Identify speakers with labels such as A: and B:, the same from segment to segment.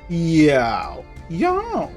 A: Yeah. Yeah.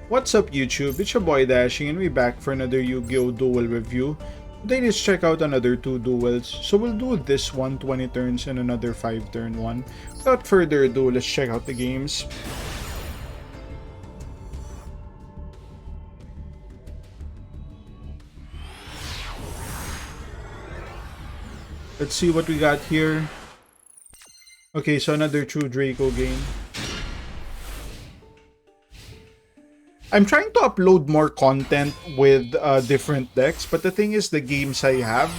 A: What's up, YouTube? It's your boy Dashing, and we're back for another Yu-Gi-Oh! Duel review. Today, let's check out another 2 duels. So we'll do this one 20 turns and another 5 turn one. Without further ado, let's check out the games. Let's see what we got here. Okay, so another True Draco game. I'm trying to upload more content with different decks, but the thing is, the games I have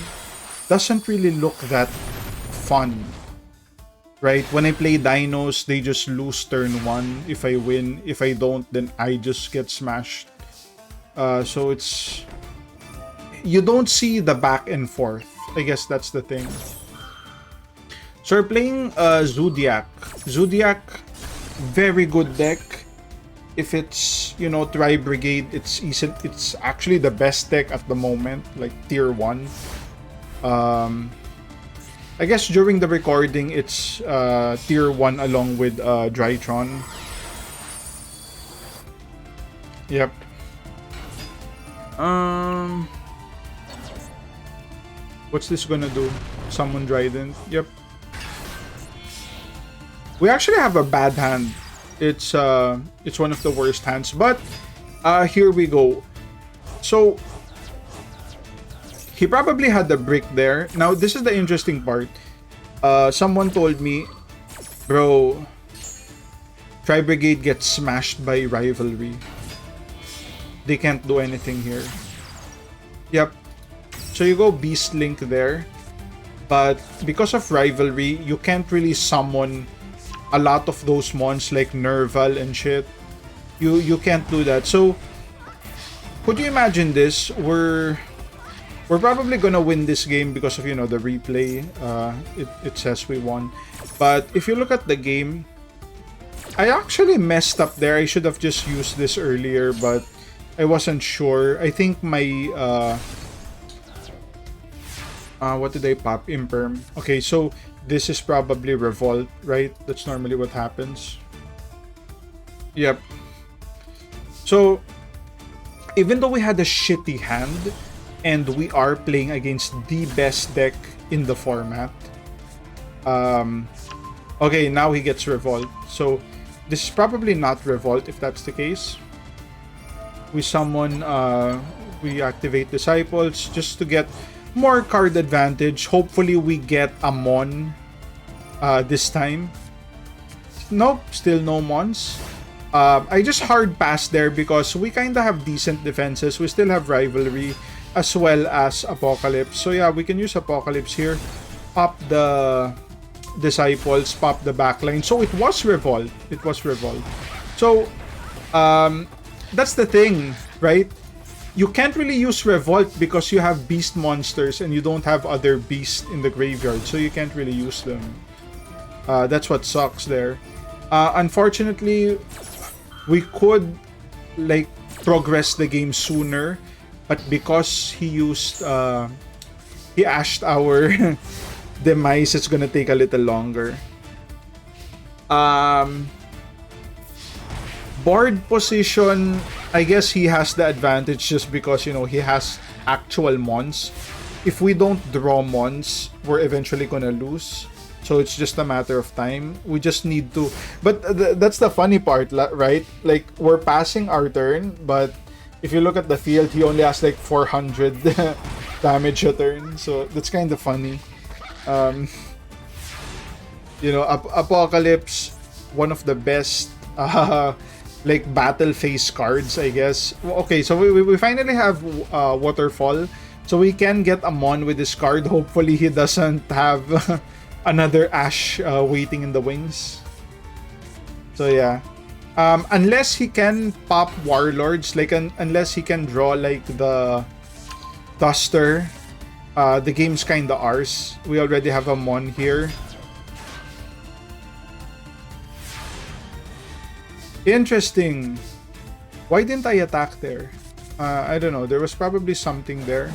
A: doesn't really look that fun. Right? When I play dinos, they just lose turn 1 if I win. If I don't, then I just get smashed. So it's... You don't see the back and forth. I guess that's the thing. So we're playing Zodiac. Zodiac, very good deck. If it's, you know, Tri-Brigade, it's easy, it's actually the best deck at the moment, like tier 1. I guess during the recording, it's tier 1 along with Drytron. Yep. What's this gonna do? Summon Dryden. Yep. We actually have a bad hand. It's one of the worst hands, but here we go. So he probably had the brick there. Now this is the interesting part. Someone told me, bro, Tri-Brigade gets smashed by Rivalry. They can't do anything here. Yep. So you go Beast Link there, but because of Rivalry, you can't really summon a lot of those mons like Nerval and shit. You can't do that. So could you imagine this? We're probably gonna win this game because of, you know, the replay. It says we won, but if you look at the game, I actually messed up there. I should have just used this earlier, but I wasn't sure. I think my what did I pop? Imperm. Okay, so this is probably Revolt, right? That's normally what happens. Yep. So, even though we had a shitty hand, and we are playing against the best deck in the format. Okay, now he gets Revolt. So, this is probably not Revolt if that's the case. We summon, we activate Disciples just to get more card advantage. Hopefully we get a Mon this time. Nope, still no Mons. I just hard passed there because we kind of have decent defenses. We still have Rivalry as well as Apocalypse. So yeah, we can use Apocalypse here. Pop the Disciples, pop the backline. So it was Revolt. It was Revolt. So that's the thing, right? You can't really use Revolt because you have beast monsters and you don't have other beasts in the graveyard, so you can't really use them. That's what sucks there. Unfortunately, we could like progress the game sooner, but because he used he ashed our demise, it's gonna take a little longer. Board position, I guess he has the advantage just because, you know, he has actual mons. If we don't draw mons, we're eventually gonna lose. So it's just a matter of time. We just need to... But that's the funny part, right? Like, we're passing our turn, but if you look at the field, he only has like 400 damage a turn. So that's kind of funny. You know, Apocalypse, one of the best... like battle phase cards, I guess. Okay, so we finally have Waterfall, so we can get a Mon with this card. Hopefully he doesn't have another Ash waiting in the wings. So yeah, unless he can pop Warlords, like unless he can draw like the Duster, the game's kinda ours. We already have a Mon here. Interesting. Why didn't I attack there? I don't know. There was probably something there.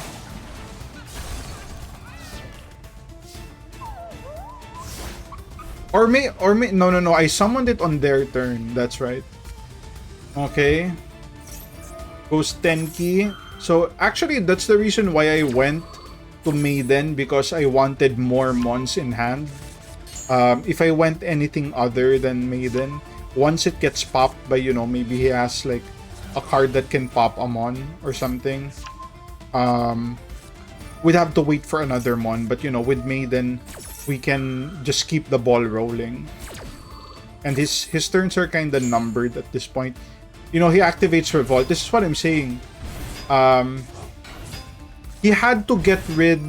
A: no, I summoned it on their turn. That's right. Okay. Goes Tenki. So actually, that's the reason why I went to Maiden, because I wanted more mons in hand. If I went anything other than Maiden, once it gets popped by, you know, maybe he has like a card that can pop a mon or something, we'd have to wait for another mon. But you know, with Maiden, we can just keep the ball rolling. And his turns are kind of numbered at this point. You know, he activates Revolt. This is what I'm saying. He had to get rid...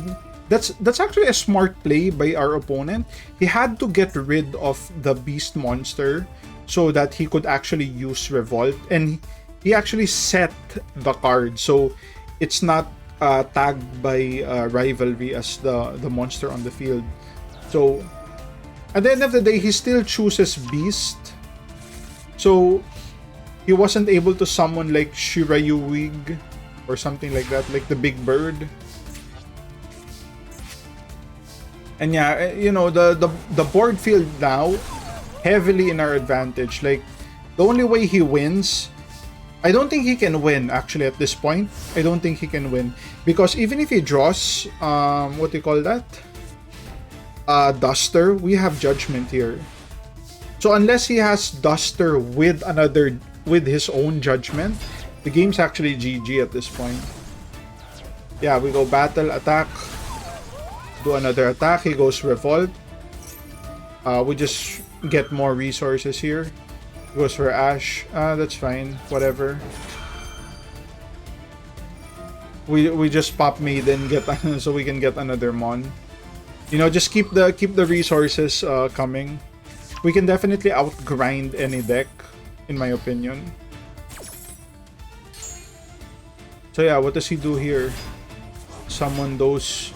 A: That's actually a smart play by our opponent. He had to get rid of the beast monster so that he could actually use Revolt. And he actually set the card, so it's not tagged by Rivalry as the monster on the field. So at the end of the day, he still chooses beast. So he wasn't able to summon like Shirayuwig or something like that, like the big bird. And yeah, you know, the board field now heavily in our advantage. Like, the only way he wins, I don't think he can win actually at this point. I don't think he can win, because even if he draws what do you call that? Duster, we have Judgment here. So unless he has Duster with his own Judgment, the game's actually GG at this point. Yeah, we go battle, attack, do another attack, he goes Revolt. We just get more resources here. He goes for Ash. That's fine, whatever. We just pop Maiden, get so we can get another mon. You know, just keep the resources coming. We can definitely outgrind any deck, in my opinion. So yeah, what does he do here? Summon those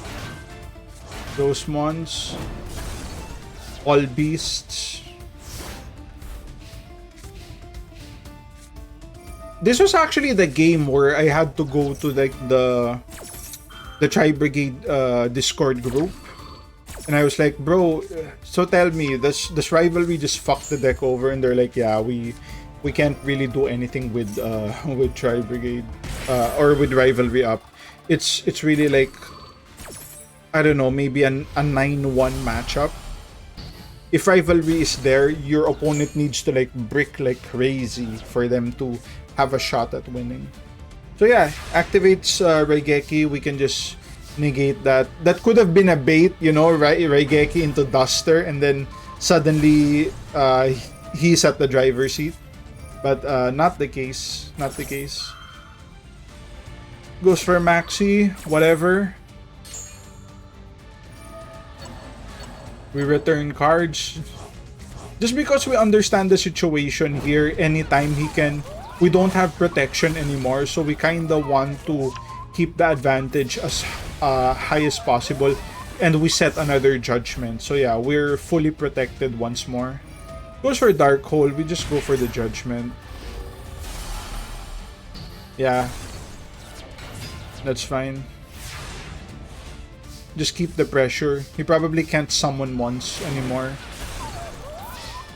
A: mons. All beasts. This was actually the game where I had to go to like the Tri-Brigade Discord group. And I was like, bro, so tell me, does Rivalry just fuck the deck over? And they're like, yeah, we can't really do anything with Tri-Brigade or with Rivalry up. It's really like, I don't know, maybe a 9-1 matchup. If Rivalry is there, your opponent needs to like brick like crazy for them to have a shot at winning. So yeah, activates Raigeki. We can just negate that. That could have been a bait, you know, Raigeki into Duster, and then suddenly he's at the driver's seat. But not the case. Not the case. Goes for Maxi, whatever. We return cards. Just because we understand the situation here, anytime we don't have protection anymore, so we kinda want to keep the advantage as high as possible, and we set another Judgment. So yeah, we're fully protected once more. Goes for Dark Hole, we just go for the Judgment. Yeah, that's fine. Just keep the pressure. He probably can't summon once anymore.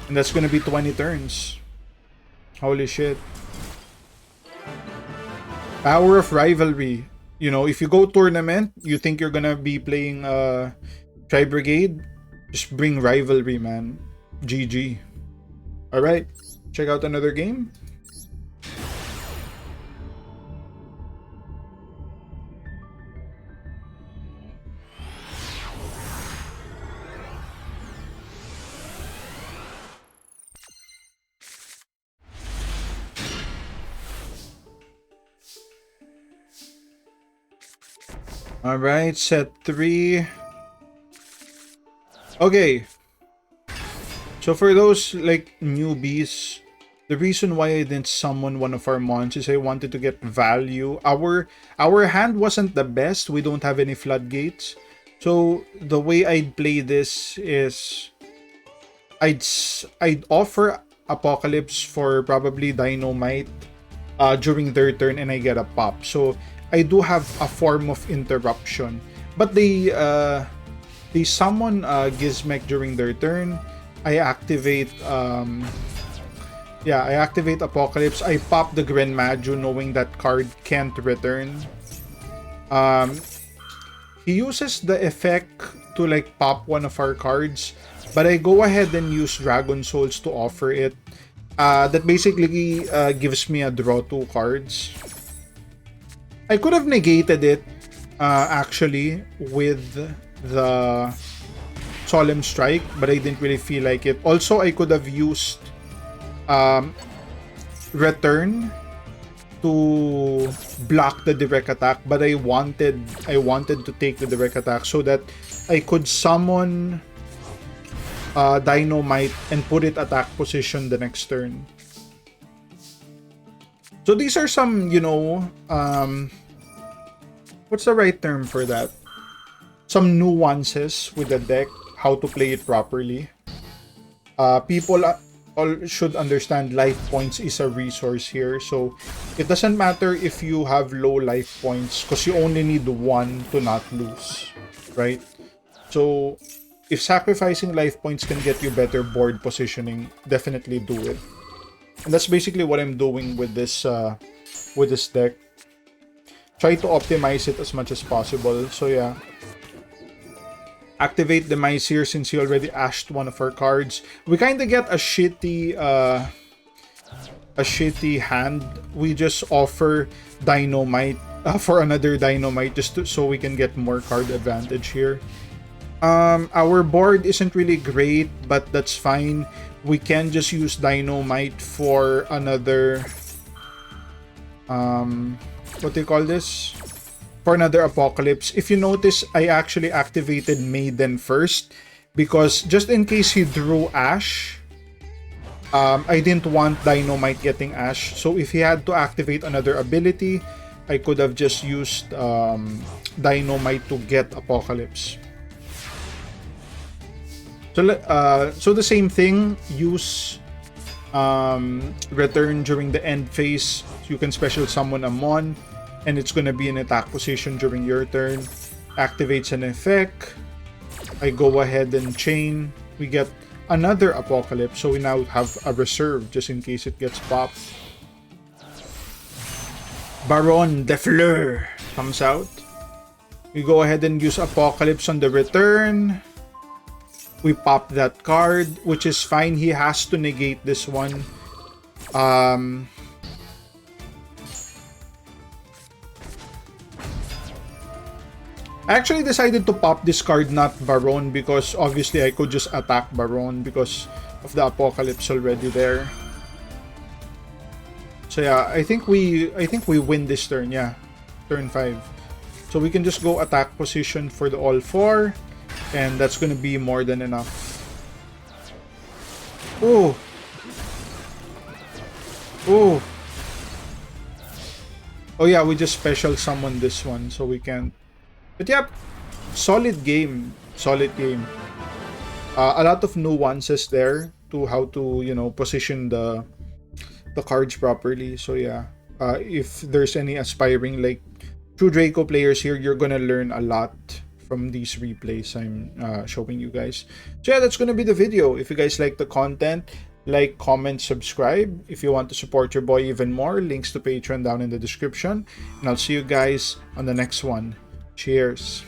A: And that's gonna be 20 turns. Holy shit. Power of Rivalry. You know, if you go tournament, you think you're gonna be playing Tri-Brigade, just bring Rivalry, man. GG. Alright, check out another game. Alright, set 3. Okay. So for those like newbies, the reason why I didn't summon one of our mons is I wanted to get value. Our hand wasn't the best. We don't have any floodgates. So the way I'd play this is I'd offer Apocalypse for probably Dynamite during their turn, and I get a pop. So I do have a form of interruption, but they summon Gizmek during their turn. I activate yeah, I activate Apocalypse. I pop the Gren Maju knowing that card can't return. He uses the effect to like pop one of our cards, but I go ahead and use Dragon Souls to offer it. That basically gives me a draw 2 cards. I could have negated it actually with the Solemn Strike, but I didn't really feel like it. Also, I could have used Return to block the direct attack, but I wanted to take the direct attack so that I could summon Dynamite and put it attack position the next turn. So these are some, you know, what's the right term for that? Some nuances with the deck, how to play it properly. People all should understand life points is a resource here, so it doesn't matter if you have low life points because you only need one to not lose, right? So if sacrificing life points can get you better board positioning, definitely do it. And that's basically what I'm doing with this deck. Try to optimize it as much as possible. So yeah, activate Demise here since he already ashed one of our cards. We kind of get a shitty hand. We just offer Dynamite for another Dynamite just so we can get more card advantage here. Our board isn't really great, but that's fine. We can just use Dynamite for another what do you call this? For another Apocalypse. If you notice, I actually activated Maiden first because just in case he drew Ash, I didn't want Dynamite getting Ash. So if he had to activate another ability, I could have just used Dynamite to get Apocalypse. So the same thing, use Return during the end phase. You can special summon a Mon, and it's gonna be in attack position during your turn. Activates an effect. I go ahead and chain. We get another Apocalypse, so we now have a reserve just in case it gets popped. Baron de Fleur comes out. We go ahead and use Apocalypse on the return. We pop that card, which is fine. He has to negate this one. I actually decided to pop this card, not Baron, because obviously I could just attack Baron because of the Apocalypse already there. So yeah, I think we win this turn. Yeah, turn 5. So we can just go attack position for the all 4, and that's gonna be more than enough. Oh, oh, oh yeah, we just special summon this one, so we can't. But yeah, solid game. Solid game. A lot of nuances there to how to, you know, position the cards properly. So yeah, if there's any aspiring like True Draco players here, you're gonna learn a lot from these replays I'm showing you guys. So yeah, that's gonna be the video. If you guys like the content, like, comment, subscribe. If you want to support your boy even more, links to Patreon down in the description. And I'll see you guys on the next one. Cheers.